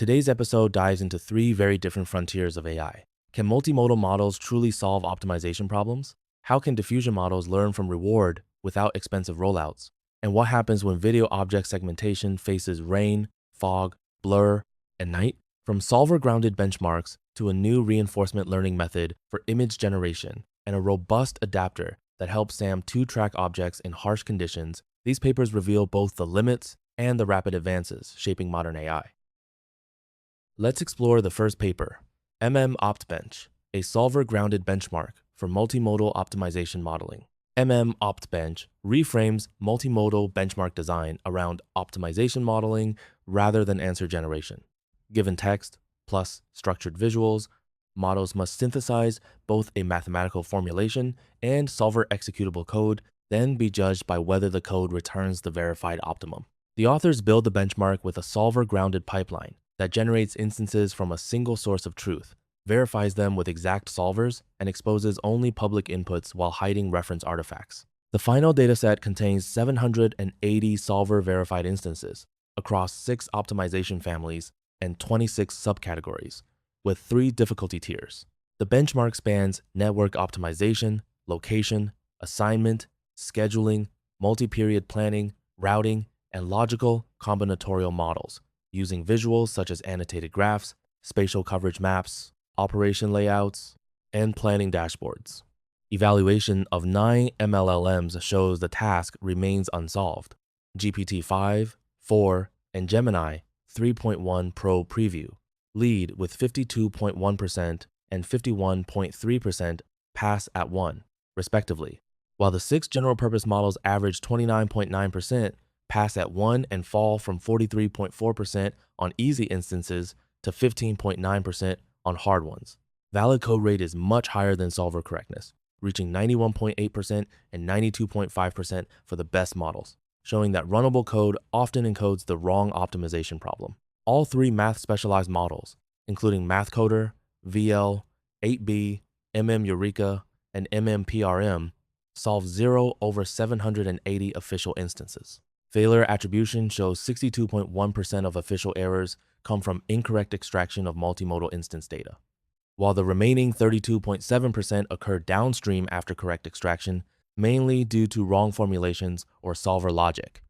Today's episode dives into three very different frontiers of AI. Can multimodal models truly solve optimization problems? How can diffusion models learn from reward without expensive rollouts? And what happens when video object segmentation faces rain, fog, blur, and night? From solver-grounded benchmarks to a new reinforcement learning method for image generation and a robust adapter that helps SAM 2-track objects in harsh conditions, these papers reveal both the limits and the rapid advances shaping modern AI. Let's explore the first paper, OptBench, a solver-grounded benchmark for multimodal optimization modeling. OptBench reframes multimodal benchmark design around optimization modeling rather than answer generation. Given text plus structured visuals, models must synthesize both a mathematical formulation and solver executable code, then be judged by whether the code returns the verified optimum. The authors build the benchmark with a solver-grounded pipeline that generates instances from a single source of truth, verifies them with exact solvers, and exposes only public inputs while hiding reference artifacts. The final dataset contains 780 solver-verified instances across 6 optimization families and 26 subcategories, with 3 difficulty tiers. The benchmark spans network optimization, location, assignment, scheduling, multi-period planning, routing, and logical combinatorial models, using visuals such as annotated graphs, spatial coverage maps, operation layouts, and planning dashboards. Evaluation of 9 MLLMs shows the task remains unsolved. GPT-5, 4, and Gemini 3.1 Pro Preview lead with 52.1% and 51.3% pass at 1, respectively, while the 6 general-purpose models average 29.9% pass at 1 and fall from 43.4% on easy instances to 15.9% on hard ones. Valid code rate is much higher than solver correctness, reaching 91.8% and 92.5% for the best models, showing that runnable code often encodes the wrong optimization problem. All 3 math-specialized models, including MathCoder, VL, 8B, Eureka, and MMPRM, solve 0 over 780 official instances. Failure attribution shows 62.1% of official errors come from incorrect extraction of multimodal instance data, while the remaining 32.7% occur downstream after correct extraction, mainly due to wrong formulations or solver logic.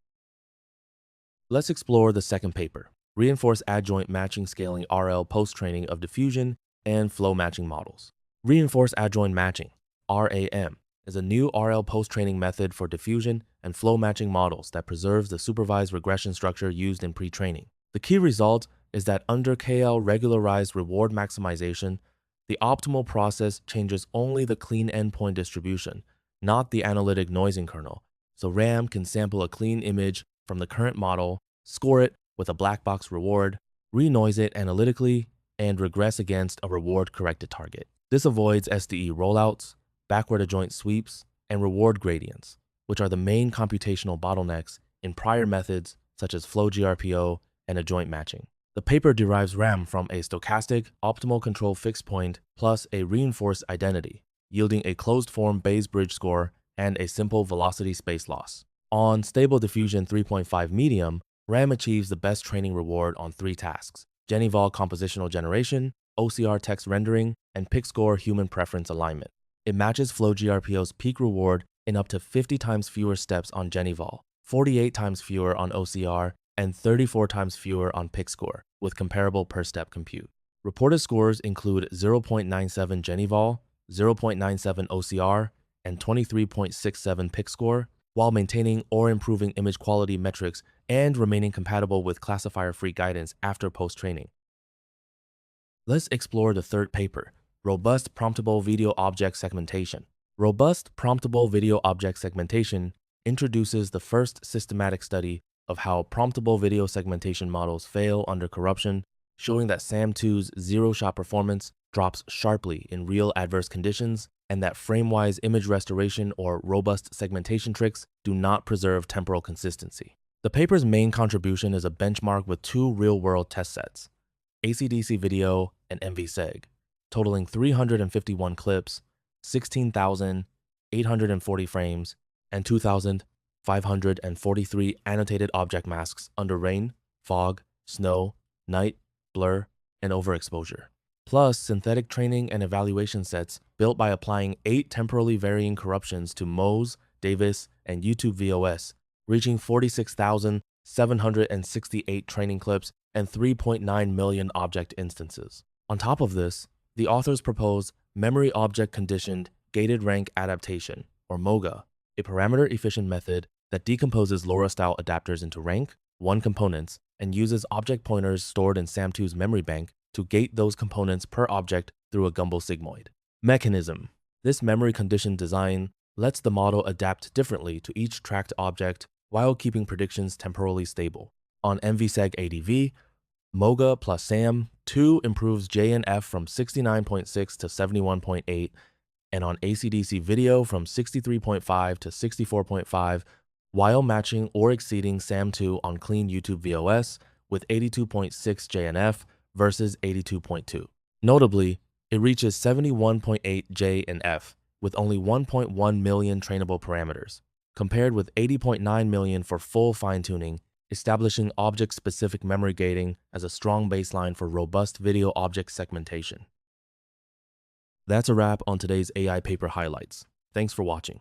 Let's explore the second paper, Reinforced Adjoint Matching Scaling RL Post-Training of Diffusion and Flow Matching Models. Reinforced Adjoint Matching, RAM, is a new RL post-training method for diffusion and flow matching models that preserves the supervised regression structure used in pre-training. The key result is that under KL regularized reward maximization, the optimal process changes only the clean endpoint distribution, not the analytic noising kernel, so RAM can sample a clean image from the current model, score it with a black box reward, re-noise it analytically, and regress against a reward-corrected target. This avoids SDE rollouts, backward adjoint sweeps, and reward gradients, which are the main computational bottlenecks in prior methods such as flow GRPO and adjoint matching. The paper derives RAM from a stochastic optimal control fixed point plus a reinforced identity, yielding a closed-form Bayes bridge score and a simple velocity space loss. On Stable Diffusion 3.5 medium, RAM achieves the best training reward on 3 tasks: Genevol compositional generation, OCR text rendering, and PickScore human preference alignment. It matches Flow GRPO's peak reward in up to 50 times fewer steps on Genevol, 48 times fewer on OCR, and 34 times fewer on PickScore, with comparable per-step compute. Reported scores include 0.97 Genevol, 0.97 OCR, and 23.67 PickScore, while maintaining or improving image quality metrics and remaining compatible with classifier-free guidance after post-training. Let's explore the third paper, Robust Promptable Video Object Segmentation. Robust Promptable Video Object Segmentation introduces the first systematic study of how promptable video segmentation models fail under corruption, showing that SAM2's zero-shot performance drops sharply in real adverse conditions, and that frame-wise image restoration or robust segmentation tricks do not preserve temporal consistency. The paper's main contribution is a benchmark with 2 real-world test sets, ACDC Video and MVSeg, totaling 351 clips, 16,840 frames, and 2,543 annotated object masks under rain, fog, snow, night, blur, and overexposure. Plus, synthetic training and evaluation sets built by applying 8 temporally varying corruptions to Moz, Davis, and YouTube VOS, reaching 46,768 training clips and 3.9 million object instances. On top of this, the authors propose memory object conditioned gated rank adaptation, or MOGA, a parameter-efficient method that decomposes LoRa-style adapters into rank 1 components and uses object pointers stored in SAM2's memory bank to gate those components per object through a gumbel sigmoid. Mechanism. This memory condition design lets the model adapt differently to each tracked object while keeping predictions temporally stable. On MVSeg ADV, MOGA plus SAM2 improves J and F from 69.6 to 71.8, and on ACDC video from 63.5 to 64.5, while matching or exceeding SAM2 on clean YouTube VOS with 82.6 JNF versus 82.2. Notably, it reaches 71.8 J and F with only 1.1 million trainable parameters, compared with 80.9 million for full fine-tuning, establishing object-specific memory gating as a strong baseline for robust video object segmentation. That's a wrap on today's AI paper highlights. Thanks for watching.